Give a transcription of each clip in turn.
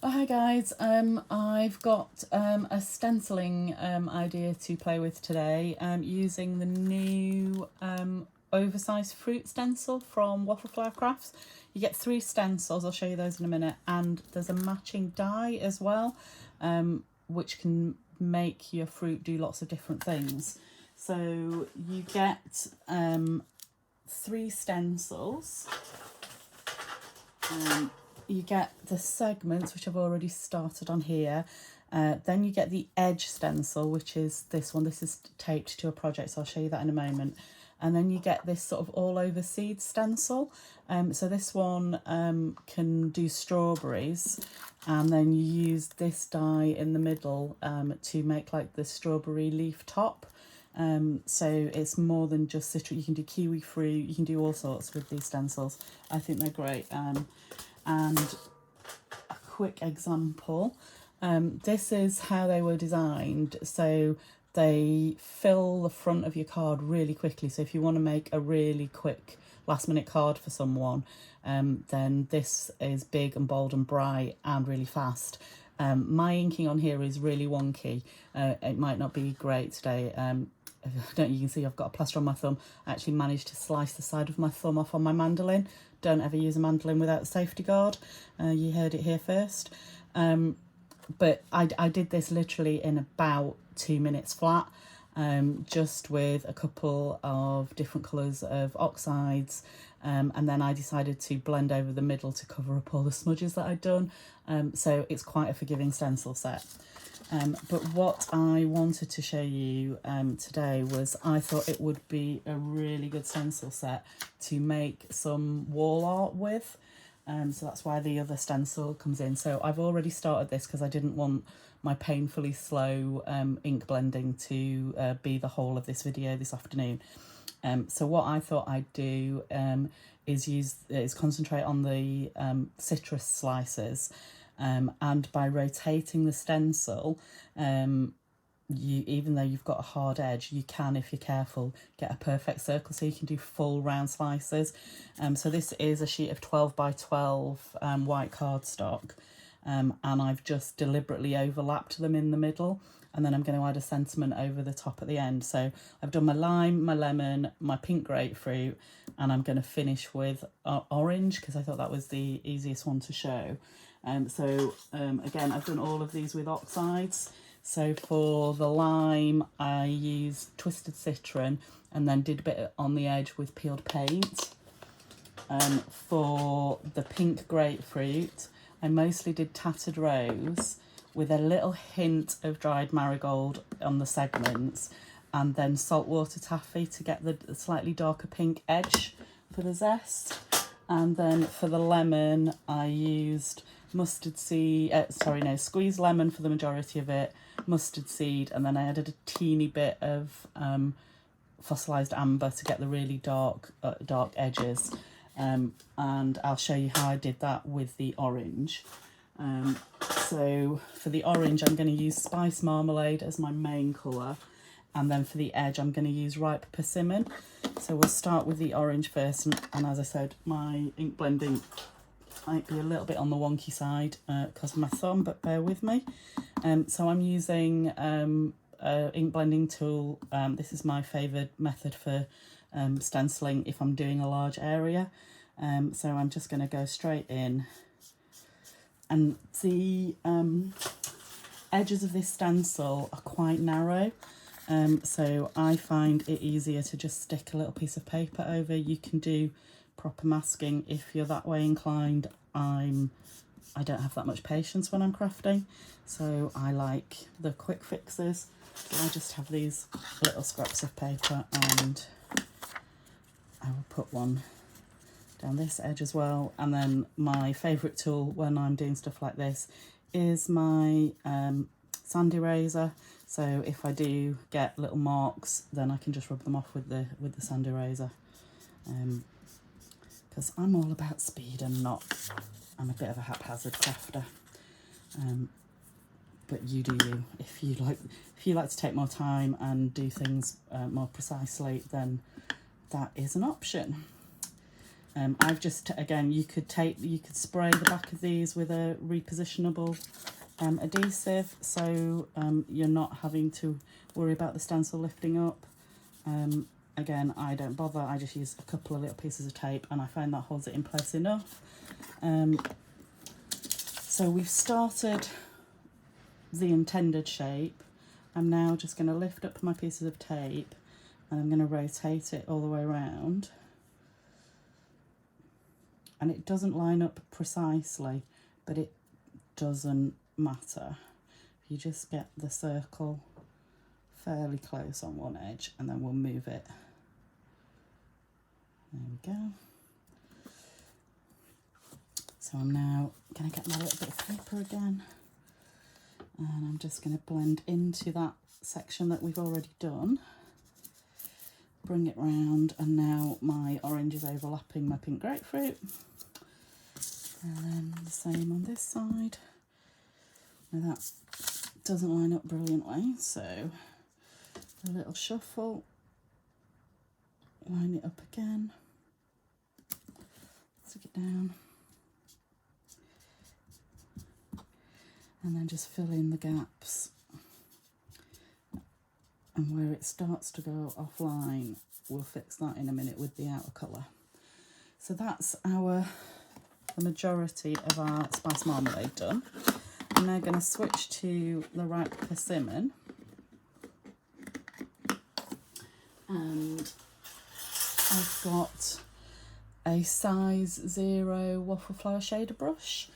Oh, hi guys, I've got a stenciling idea to play with today using the new oversized fruit stencil from Waffle Flower Crafts. You get 3 stencils, I'll show you those in a minute, and there's a matching die as well, which can make your fruit do lots of different things. So you get 3 stencils. You get the segments, which I've already started on here. Then you get the edge stencil, which is this one. This is taped to a project, so I'll show you that in a moment. And then you get this sort of all over seed stencil. So this one can do strawberries, and then you use this die in the middle to make like the strawberry leaf top. So it's more than just citrus. You can do kiwi fruit, you can do all sorts with these stencils. I think they're great. And a quick example, this is how they were designed. So they fill the front of your card really quickly. So if you want to make a really quick last minute card for someone, then this is big and bold and bright and really fast. My inking on here is really wonky. It might not be great today. You can see I've got a plaster on my thumb. I actually managed to slice the side of my thumb off on my mandolin. Don't ever use a mandolin without a safety guard. You heard it here first. But I did this literally in about 2 minutes flat, just with a couple of different colours of oxides. And then I decided to blend over the middle to cover up all the smudges that I'd done. So it's quite a forgiving stencil set. But what I wanted to show you today was I thought it would be a really good stencil set to make some wall art with. So that's why the other stencil comes in. So I've already started this because I didn't want my painfully slow ink blending to be the whole of this video this afternoon. So what I thought I'd do is concentrate on the citrus slices. And by rotating the stencil, even though you've got a hard edge, you can, if you're careful, get a perfect circle, so you can do full round slices. So this is a sheet of 12 by 12 white cardstock, and I've just deliberately overlapped them in the middle, and then I'm going to add a sentiment over the top at the end. So I've done my lime, my lemon, my pink grapefruit, and I'm going to finish with orange because I thought that was the easiest one to show. Again, I've done all of these with oxides. So for the lime, I used twisted citron and then did a bit on the edge with peeled paint. For the pink grapefruit, I mostly did tattered rose with a little hint of dried marigold on the segments, and then saltwater taffy to get the slightly darker pink edge for the zest. And then for the lemon, I used squeezed lemon for the majority of it, mustard seed, and then I added a teeny bit of fossilized amber to get the really dark edges. And I'll show you how I did that with the orange. So for the orange, I'm going to use spice marmalade as my main colour, and then for the edge, I'm going to use ripe persimmon. So we'll start with the orange first, and as I said, my ink blending might be a little bit on the wonky side because of my thumb, but bear with me. So I'm using ink blending tool. This is my favoured method for stenciling if I'm doing a large area. So I'm just going to go straight in, and the edges of this stencil are quite narrow. So I find it easier to just stick a little piece of paper over. You can do proper masking if you're that way inclined. I don't have that much patience when I'm crafting, so I like the quick fixes. So I just have these little scraps of paper, and I will put one down this edge as well. And then my favourite tool when I'm doing stuff like this is my sand eraser. So if I do get little marks, then I can just rub them off with the sand eraser. Because I'm all about speed and I'm a bit of a haphazard crafter. But you do you. If you like to take more time and do things more precisely, then that is an option. I've just, again, you could spray the back of these with a repositionable adhesive, so you're not having to worry about the stencil lifting up. Again, I don't bother, I just use a couple of little pieces of tape and I find that holds it in place enough. So we've started the intended shape. I'm now just going to lift up my pieces of tape and I'm going to rotate it all the way around. And it doesn't line up precisely, but it doesn't matter. You just get the circle fairly close on one edge and then we'll move it. There we go. So I'm now going to get my little bit of paper again and I'm just going to blend into that section that we've already done. Bring it round, and now my orange is overlapping my pink grapefruit. And then the same on this side. Now that doesn't line up brilliantly, so a little shuffle, line it up again, stick it down, and then just fill in the gaps. And where it starts to go offline, we'll fix that in a minute with the outer colour. So that's the majority of our spice marmalade done. I'm now going to switch to the ripe persimmon. And I've got a size 0 waffle flower shader brush.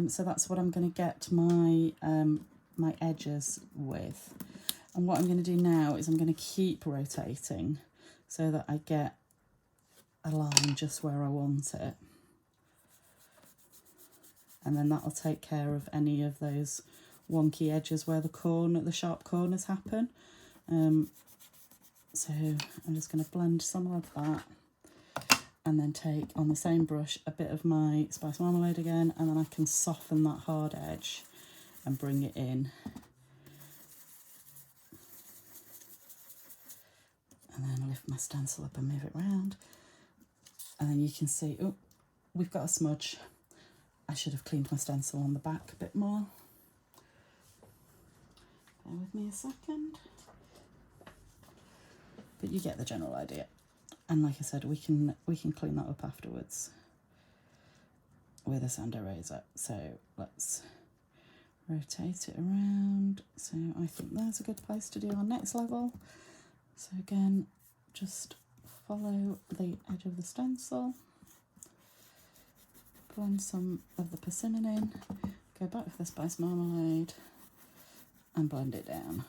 So that's what I'm going to get my, my edges with. And what I'm going to do now is I'm going to keep rotating so that I get a line just where I want it. And then that'll take care of any of those wonky edges where the sharp corners happen. So I'm just going to blend some of that and then take on the same brush a bit of my spice marmalade again, and then I can soften that hard edge and bring it in. And then lift my stencil up and move it round. And then you can see, oh, we've got a smudge. I should have cleaned my stencil on the back a bit more. Bear with me a second. But you get the general idea. And like I said, we can clean that up afterwards with a sand eraser. So let's rotate it around. So I think there's a good place to do our next level. So again, just follow the edge of the stencil, blend some of the persimmon in, go back for the spice marmalade and blend it down.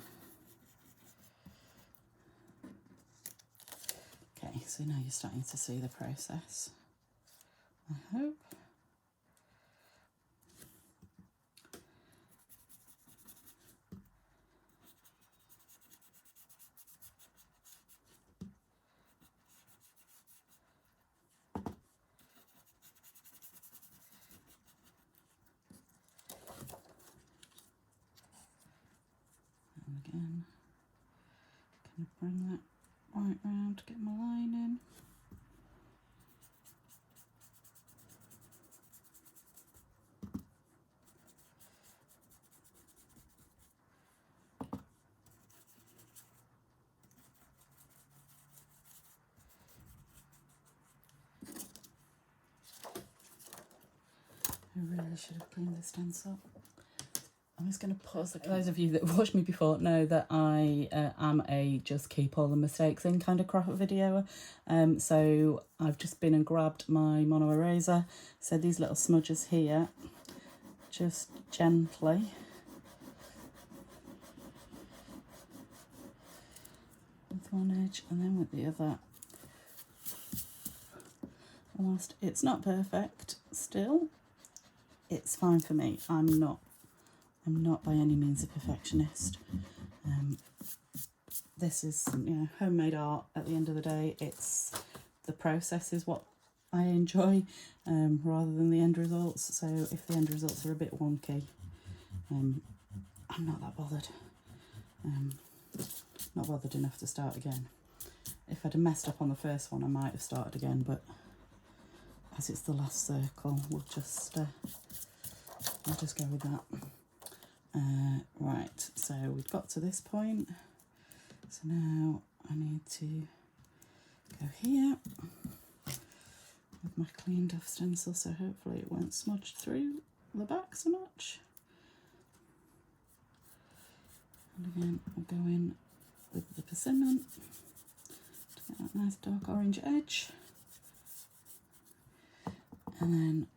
Okay, so now you're starting to see the process, I hope. Again, kind of bring that right round to get my line in. I really should have cleaned the stencil. I'm just going to pause. Those of you that watched me before know that I am a just keep all the mistakes in kind of craft video. So I've just been and grabbed my mono eraser. So these little smudges here, just gently with one edge and then with the other. Whilst it's not perfect still, it's fine for me. I'm not by any means a perfectionist. This is, you know, homemade art at the end of the day. It's the process is what I enjoy rather than the end results. So if the end results are a bit wonky, I'm not that bothered. Not bothered enough to start again. If I'd have messed up on the first one, I might have started again, but as it's the last circle, we'll just go with that. Right, so we've got to this point. So now I need to go here with my cleaned off stencil, so hopefully it won't smudge through the back so much. And again, we'll go in with the persimmon to get that nice dark orange edge. And then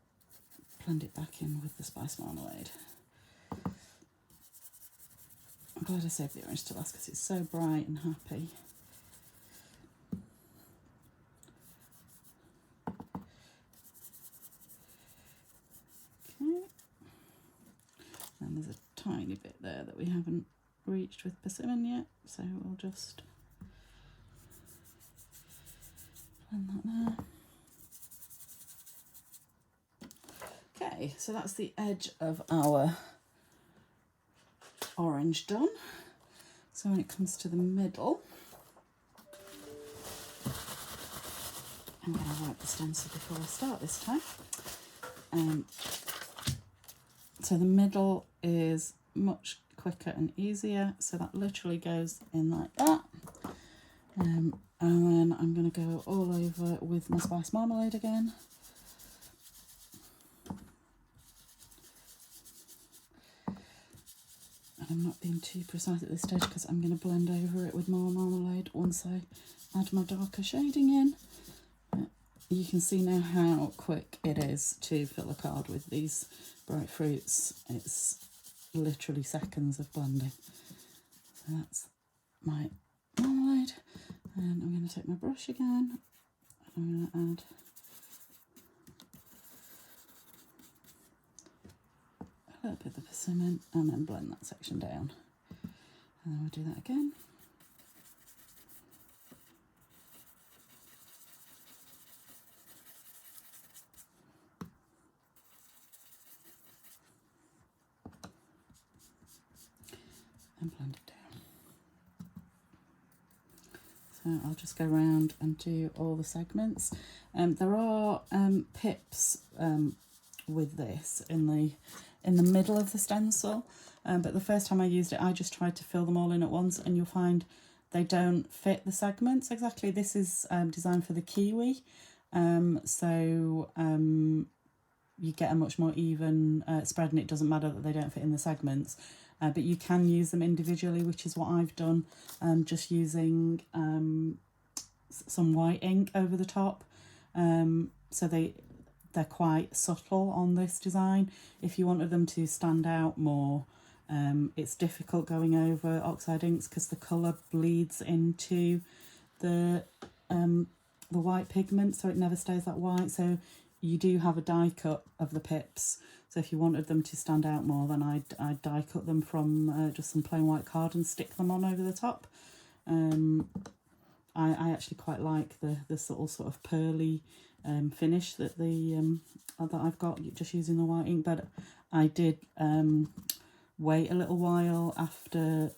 blend it back in with the spice marmalade. I'm glad I saved the orange to last because it's so bright and happy. Okay. And there's a tiny bit there that we haven't reached with persimmon yet, so we'll just blend that there. Okay, so that's the edge of our orange done. So when it comes to the middle, I'm going to wipe the stencil before I start this time. So the middle is much quicker and easier, so that literally goes in like that. And then I'm going to go all over with my spice marmalade again. And I'm not being too precise at this stage because I'm going to blend over it with more marmalade once I add my darker shading in. You can see now how quick it is to fill a card with these bright fruits. It's literally seconds of blending. So that's my marmalade. And I'm going to take my brush again. I'm going to add a little bit of the persimmon and then blend that section down. And then we'll do that again. And blend it down. So I'll just go around and do all the segments. There are pips with this in the middle of the stencil, but the first time I used it I just tried to fill them all in at once, and you'll find they don't fit the segments exactly. This is designed for the kiwi, so you get a much more even spread, and it doesn't matter that they don't fit in the segments. But you can use them individually, which is what I've done, just using some white ink over the top. So they're quite subtle on this design. If you wanted them to stand out more, it's difficult going over oxide inks because the colour bleeds into the white pigment, so it never stays that white. So you do have a die cut of the pips. So if you wanted them to stand out more, then I'd die cut them from just some plain white card and stick them on over the top. I actually quite like the sort of pearly finish that that I've got just using the white ink, but I did wait a little while after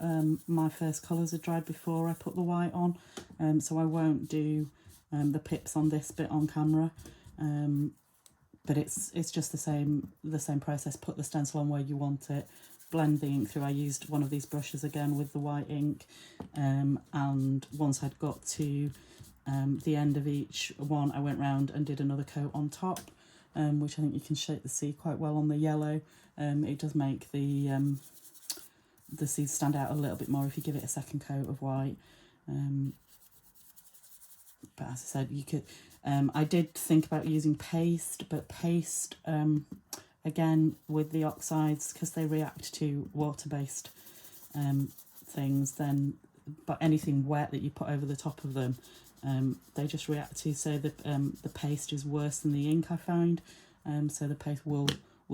my first colours had dried before I put the white on, so I won't do the pips on this bit on camera. But it's just the same process. Put the stencil on where you want it, blend the ink through. I used one of these brushes again with the white ink, and once I'd got to the end of each one, I went round and did another coat on top, which I think you can see quite well on the yellow. It does make the seeds stand out a little bit more if you give it a second coat of white. But as I said, you could. I did think about using paste, but paste, again, with the oxides, because they react to water-based things, but anything wet that you put over the top of them, they just react to. So the paste is worse than the ink, I find. So the paste will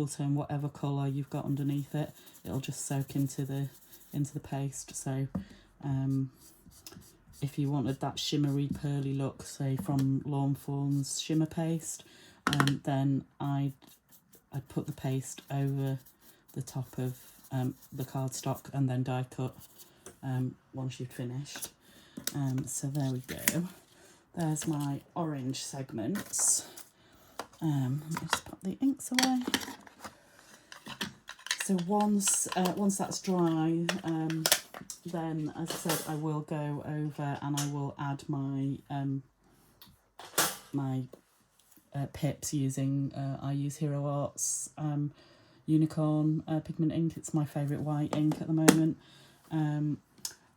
turn whatever colour you've got underneath it. It'll just soak into the paste. So if you wanted that shimmery pearly look, say from Lawn Fawn's shimmer paste, then I'd put the paste over the top of the cardstock and then die cut once you've finished. So there we go. There's my orange segments. Let me just put the inks away. So once that's dry, then, as I said, I will go over and I will add my pips using, I use Hero Arts Unicorn pigment ink. It's my favourite white ink at the moment. And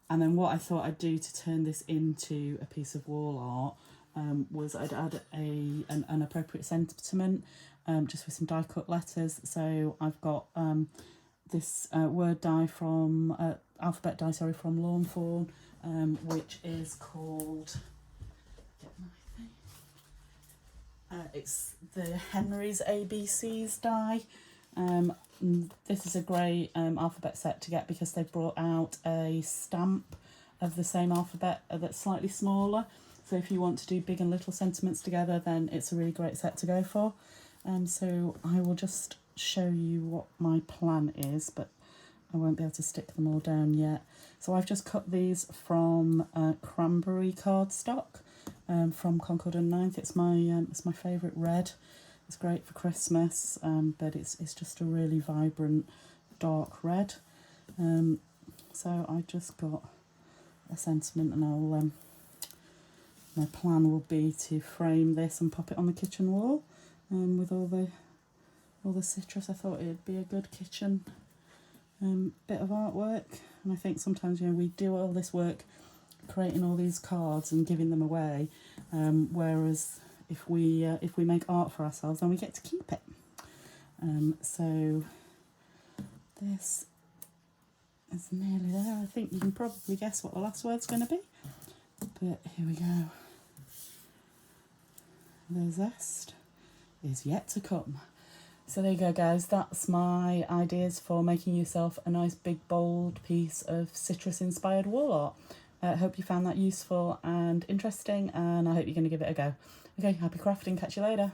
then what I thought I'd do to turn this into a piece of wall art was I'd add an appropriate sentiment just with some die cut letters. So I've got this word die from, alphabet die, sorry, from Lawnfawn, which is called, it's the Henry's ABCs die. This is a great alphabet set to get because they've brought out a stamp of the same alphabet that's slightly smaller. So if you want to do big and little sentiments together, then it's a really great set to go for. So I will just show you what my plan is, but I won't be able to stick them all down yet. So I've just cut these from cranberry cardstock from Concord and Ninth. It's my favourite red. It's great for Christmas, but it's just a really vibrant dark red. So I just got a sentiment, and I'll my plan will be to frame this and pop it on the kitchen wall with all the citrus. I thought it'd be a good kitchen bit of artwork, and I think sometimes, you know, we do all this work creating all these cards and giving them away, whereas if we make art for ourselves, then we get to keep it. So this is nearly there. I think you can probably guess what the last word's going to be, but here we go. The zest is yet to come. So there you go, guys. That's my ideas for making yourself a nice big bold piece of citrus inspired wall art. I hope you found that useful and interesting, and I hope you're going to give it a go. Okay, happy crafting. Catch you later.